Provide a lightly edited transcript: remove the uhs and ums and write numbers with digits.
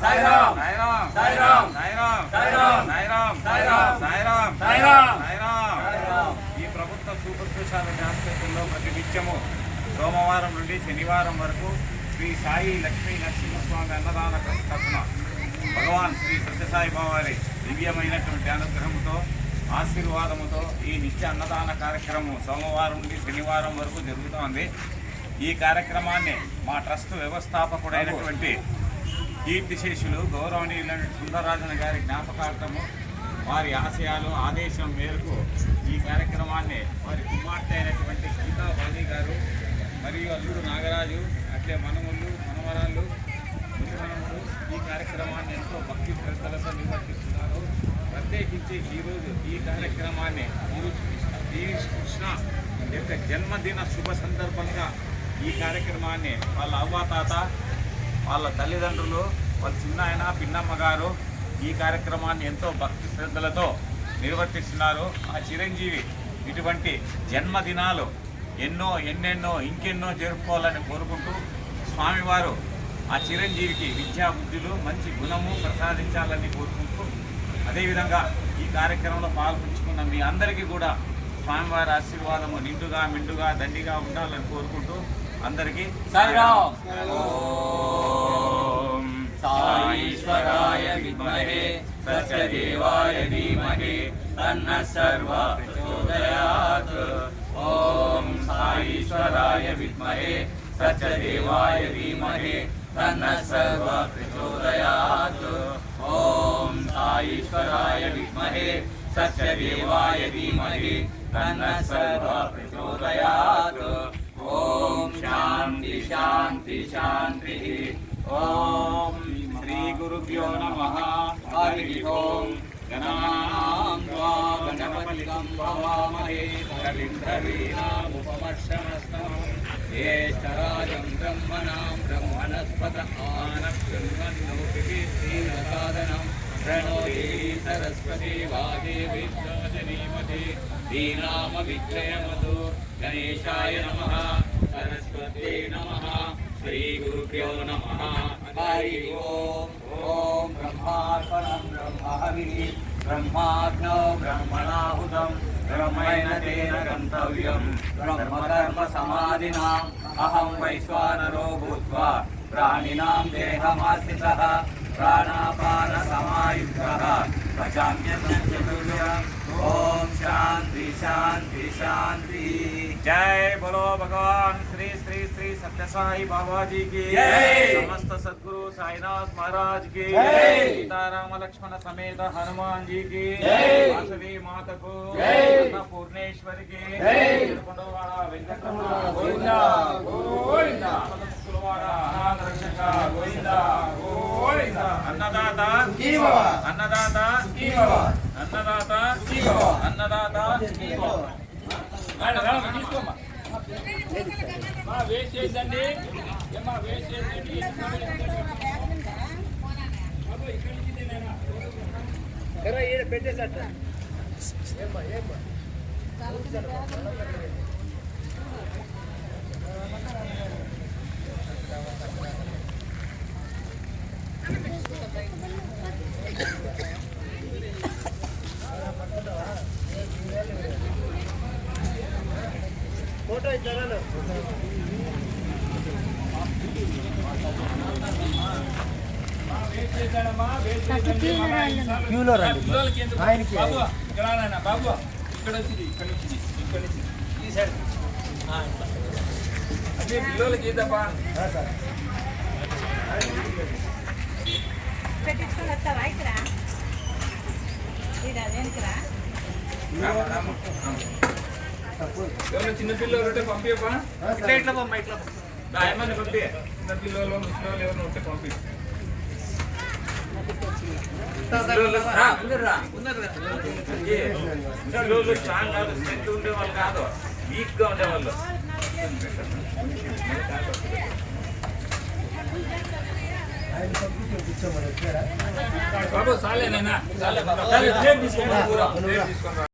సాయిరామ్ సాయిరామ్ సాయిరామ్ సాయిరామ్ సాయిరామ్ సాయిరామ్ సాయిరామ్ సాయిరామ్ సాయిరామ్ సాయిరామ్. ఈ ప్రభుత్వ super speciality హాస్పిటల్లో ప్రతి నిత్యము సోమవారం నుండి శనివారం వరకు శ్రీ సాయి లక్ష్మీ నరసింహస్వామి అన్నదాన తరఫున భగవాన్ శ్రీ సత్యసాయి బావారి దివ్యమైనటువంటి అనుగ్రహంతో ఆశీర్వాదముతో ఈ నిత్య అన్నదాన కార్యక్రమం సోమవారం నుండి శనివారం వరకు జరుగుతోంది. ఈ కార్యక్రమాన్ని మా ట్రస్ట్ వ్యవస్థాపకుడైనటువంటి కీర్తిశేషులు గౌరవనీయులైన సుందరరాజన్ గారి జ్ఞాపకార్థము వారి ఆశయాలు ఆదేశం మేరకు ఈ కార్యక్రమాన్ని వారి కుమార్తె అయినటువంటి గీతాబాలి గారు మరియు అల్లుడు నాగరాజు అట్లే మనముళ్ళు మనవరాళ్ళు మునిమనములు ఈ కార్యక్రమాన్ని ఎంతో భక్తి శ్రద్ధలతో నిర్వర్తిస్తున్నారు. ప్రత్యేకించి ఈరోజు ఈ కార్యక్రమాన్ని కృష్ణ యొక్క జన్మదిన శుభ సందర్భంగా ఈ కార్యక్రమాన్ని వాళ్ళ అవ్వాతాత వాళ్ళ తల్లిదండ్రులు వాళ్ళ చిన్నాయన పిన్నమ్మ గారు ఈ కార్యక్రమాన్ని ఎంతో భక్తి శ్రద్ధలతో నిర్వర్తిస్తున్నారు. ఆ చిరంజీవి ఇటువంటి జన్మదినాలు ఎన్నెన్నో ఇంకెన్నో జరుపుకోవాలని కోరుకుంటూ స్వామివారు ఆ చిరంజీవికి విద్యా బుద్ధులు మంచి గుణము ప్రసాదించాలని కోరుకుంటూ అదేవిధంగా ఈ కార్యక్రమంలో పాల్పంచుకున్న మీ అందరికీ కూడా స్వామివారి ఆశీర్వాదము నిండుగా మెండుగా దండిగా ఉండాలని కోరుకుంటూ అందరికీ సాయిరామ్. ఓం సాయీశ్వరాయ విద్మహే సత్యదేవాయ ధీమహి తన్నః సర్వః ప్రచోదయాత్. ఓం సాయీశ్వరాయ విద్మహే సత్యదేవాయ ధీమహి తన్నః సర్వః ప్రచోదయాత్. ఓం సాయీశ్వరాయ విద్మహే సత్యదేవాయ ధీమహి తన్నః సర్వః ప్రచోదయాత్. ఓం శాంతి శాంతి శాంతి. ఓం శ్రీ గురుభ్యో నమః. హరి ఓం. గణానాం త్వా గణపతిం భవామహే కవిం కవీనాముపమశ్రవస్తమం జ్యేష్ఠరాజం బ్రహ్మణాం బ్రహ్మణస్పత ఆనశృణ్వన్నోతిభిः శ్రీనసాదనం ప్రణో దేవీ సరస్వతి వాదేవి ధీమహి ధీనామ విజయమతు. గణేశాయ నమః సరస్వతే నమః శ్రీ గురుభ్యో నమః. హరి ఓం. ఓం బ్రహ్మార్పణం బ్రహ్మహవిః బ్రహ్మాగ్నౌ బ్రహ్మణాహుతం బ్రహ్మైన తేన గంతవ్యం బ్రహ్మకర్మ సమాధినాం అహం వైశ్వానరో భూత్వా ప్రాణినాం దేహమాశ్రితః ప్రాణాపాన సమాయుక్తః పచామ్యన్నం చతుర్వ్యం. ఓం శాంతి శాంతి శాంతి. जय बोलो भगवान श्री श्री श्री सत्यसाई बाबा जी की जय। समस्त सद्गुरु साईनाथ महाराज की जय। सीताराम लक्ष्मण समेत हनुमान जी की जय। वासवी माता को जय। पूर्णेश्वरी की जय। కొండవాడ వెంకటరమణ గోవిందా గోవిందా. కులవాడ అనాథ రక్షక గోవిందా గోవిందా. అన్నదాత జీ బాబా. అన్నదాత జీ బాబా. అన్నదాత జీ బాబా. అన్నదాత జీ బాబా. తీసుకోమ్మా. వేస్ట్ చేయండి ఏమా వేస్ట్ చేయండి పెట్టేసట ఫోటో ఇచ్చారా? క్యూలో రండి ఆయనకి బాబు ఇక్కడ బాబు ఇక్కడ వచ్చింది ఇక్కడ నుంచి ఇక్కడ నుంచి ఈ సైడ్ అదే పిల్లలకి ఇద్దాపా పెట్టించుకొని వస్తావా ఇక్కడ వెనుకరా ఎవరైనా చిన్న పిల్లలు ఉంటే పంపియపా ఇట్లా ఇట్లా బొమ్మ ఇట్లా ఏమని పంపి చిన్న పిల్లలు ముసలి ఎవరైనా ఉంటే పంపి స్ట్రాంగ్ కాదు స్ట్రెంత్ ఉండేవాళ్ళు కాదు వీక్ గా ఉండేవాళ్ళు బాబు సాలేనా సాలే తీసుకోండి